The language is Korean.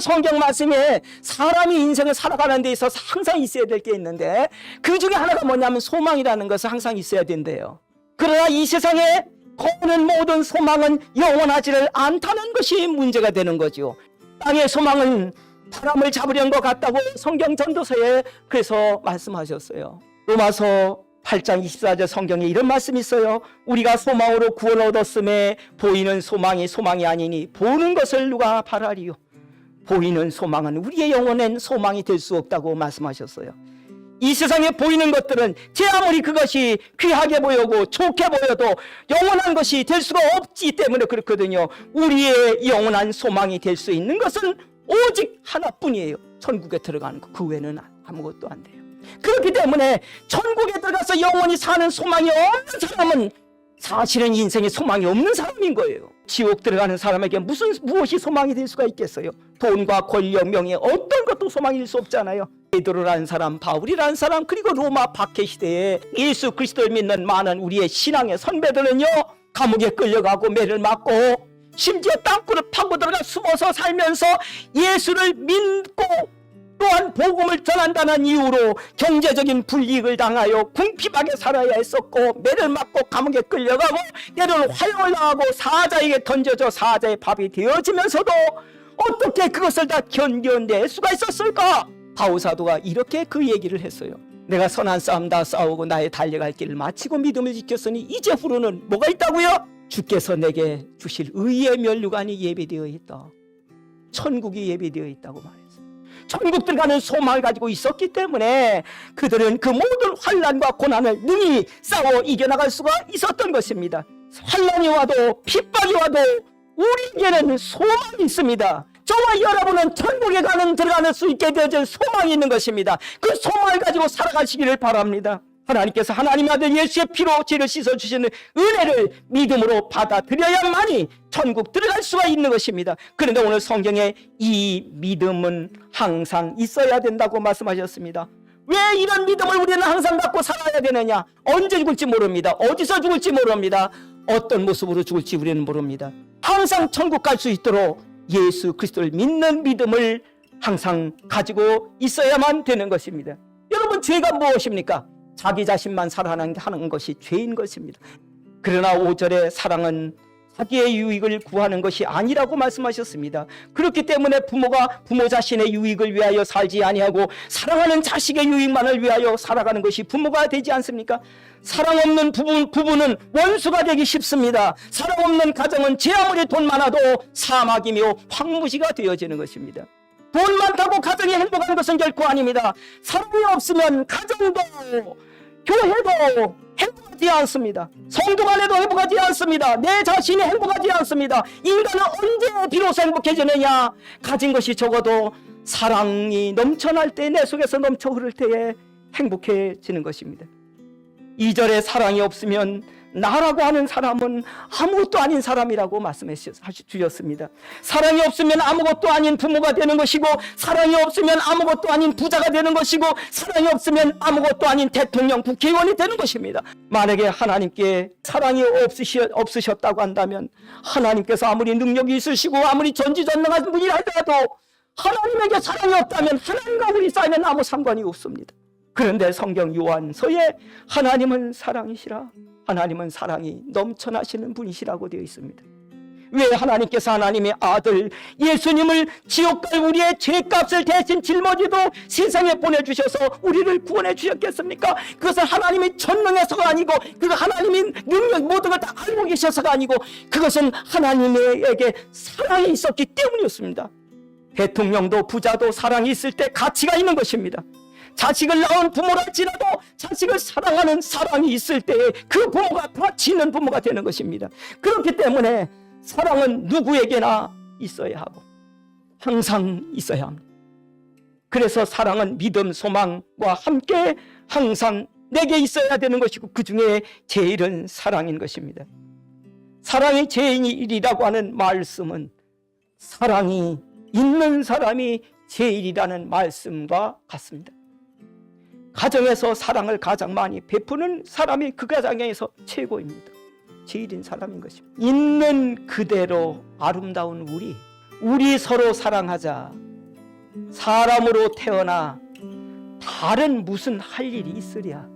성경 말씀에 사람이 인생을 살아가는 데 있어서 항상 있어야 될 게 있는데 그 중에 하나가 뭐냐면 소망이라는 것은 항상 있어야 된대요. 그러나 이 세상에 거는 모든 소망은 영원하지를 않다는 것이 문제가 되는 거죠. 땅의 소망은 바람을 잡으려는 것 같다고 성경 전도서에 그래서 말씀하셨어요. 로마서 8장 24절 성경에 이런 말씀이 있어요. 우리가 소망으로 구원을 얻었음에 보이는 소망이 소망이 아니니 보는 것을 누가 바라리요. 보이는 소망은 우리의 영혼엔 소망이 될 수 없다고 말씀하셨어요. 이 세상에 보이는 것들은 제 아무리 그것이 귀하게 보여도 좋게 보여도 영원한 것이 될 수가 없기 때문에 그렇거든요. 우리의 영원한 소망이 될 수 있는 것은 오직 하나뿐이에요. 천국에 들어가는 것. 그 외에는 아무것도 안 돼요. 그렇기 때문에 천국에 들어가서 영원히 사는 소망이 없는 사람은 사실은 인생에 소망이 없는 사람인 거예요. 지옥 들어가는 사람에게 무엇이 소망이 될 수가 있겠어요? 돈과 권력, 명예 어떤 것도 소망일 수 없잖아요. 베드로라는 사람, 바울이라는 사람, 그리고 로마 박해 시대에 예수 그리스도를 믿는 많은 우리의 신앙의 선배들은요, 감옥에 끌려가고 매를 맞고 심지어 땅굴을 파고 들어가 숨어서 살면서 예수를 믿고 또한 복음을 전한다는 이유로 경제적인 불이익을 당하여 궁핍하게 살아야 했었고 매를 맞고 감옥에 끌려가고 때로는 화형을 당하고 사자에게 던져져 사자의 밥이 되어지면서도 어떻게 그것을 다 견뎌낼 수가 있었을까? 바울 사도가 이렇게 그 얘기를 했어요. 내가 선한 싸움 다 싸우고 나의 달려갈 길을 마치고 믿음을 지켰으니 이제 후로는 뭐가 있다고요? 주께서 내게 주실 의의 면류관이 예비되어 있다. 천국이 예비되어 있다고 말했어요. 천국 들어가는 소망을 가지고 있었기 때문에 그들은 그 모든 환난과 고난을 능히 싸워 이겨나갈 수가 있었던 것입니다. 환난이 와도 핍박이 와도 우리에게는 소망이 있습니다. 저와 여러분은 천국에 들어가는 수 있게 되어질 소망이 있는 것입니다. 그 소망을 가지고 살아가시기를 바랍니다. 하나님께서 하나님의 아들 예수의 피로 죄를 씻어주시는 은혜를 믿음으로 받아들여야만이 천국 들어갈 수가 있는 것입니다. 그런데 오늘 성경에 이 믿음은 항상 있어야 된다고 말씀하셨습니다. 왜 이런 믿음을 우리는 항상 갖고 살아야 되느냐? 언제 죽을지 모릅니다. 어디서 죽을지 모릅니다. 어떤 모습으로 죽을지 우리는 모릅니다. 항상 천국 갈 수 있도록 예수 그리스도를 믿는 믿음을 항상 가지고 있어야만 되는 것입니다. 여러분, 죄가 무엇입니까? 자기 자신만 사랑하는 것이 죄인 것입니다. 그러나 5절에 사랑은 자기의 유익을 구하는 것이 아니라고 말씀하셨습니다. 그렇기 때문에 부모가 부모 자신의 유익을 위하여 살지 아니하고 사랑하는 자식의 유익만을 위하여 살아가는 것이 부모가 되지 않습니까? 사랑 없는 부부는 원수가 되기 쉽습니다. 사랑 없는 가정은 제 아무리 돈 많아도 사막이며 황무지가 되어지는 것입니다. 돈 많다고 가정이 행복한 것은 결코 아닙니다. 사랑이 없으면 가정도 교회도 행복하지 않습니다. 성도 간에도 행복하지 않습니다. 내 자신이 행복하지 않습니다. 인간은 언제 비로소 행복해지느냐? 가진 것이 적어도 사랑이 넘쳐날 때, 내 속에서 넘쳐 흐를 때에 행복해지는 것입니다. 2절에 사랑이 없으면 나라고 하는 사람은 아무것도 아닌 사람이라고 말씀해 주셨습니다. 사랑이 없으면 아무것도 아닌 부모가 되는 것이고, 사랑이 없으면 아무것도 아닌 부자가 되는 것이고, 사랑이 없으면 아무것도 아닌 대통령, 국회의원이 되는 것입니다. 만약에 하나님께 사랑이 없으셨다고 한다면 하나님께서 아무리 능력이 있으시고 아무리 전지전능한 분이라 하더라도 하나님에게 사랑이 없다면 하나님과 우리 사이는 아무 상관이 없습니다. 그런데 성경 요한서에 하나님은 사랑이시라, 하나님은 사랑이 넘쳐나시는 분이시라고 되어 있습니다. 왜 하나님께서 하나님의 아들 예수님을 지옥 갈 우리의 죄값을 대신 짊어지도 세상에 보내주셔서 우리를 구원해 주셨겠습니까? 그것은 하나님이 전능해서가 아니고, 그거 하나님이 능력 모든 걸 다 알고 계셔서가 아니고, 그것은 하나님에게 사랑이 있었기 때문이었습니다. 대통령도 부자도 사랑이 있을 때 가치가 있는 것입니다. 자식을 낳은 부모랄지라도 자식을 사랑하는 사랑이 있을 때에 그 부모가 가치 있는 부모가 되는 것입니다. 그렇기 때문에 사랑은 누구에게나 있어야 하고 항상 있어야 합니다. 그래서 사랑은 믿음, 소망과 함께 항상 내게 있어야 되는 것이고, 그 중에 제일은 사랑인 것입니다. 사랑이 제일이라고 하는 말씀은 사랑이 있는 사람이 제일이라는 말씀과 같습니다. 가정에서 사랑을 가장 많이 베푸는 사람이 그 가정에서 최고입니다. 제일인 사람인 것입니다. 있는 그대로 아름다운 우리 서로 사랑하자. 사람으로 태어나 다른 무슨 할 일이 있으랴.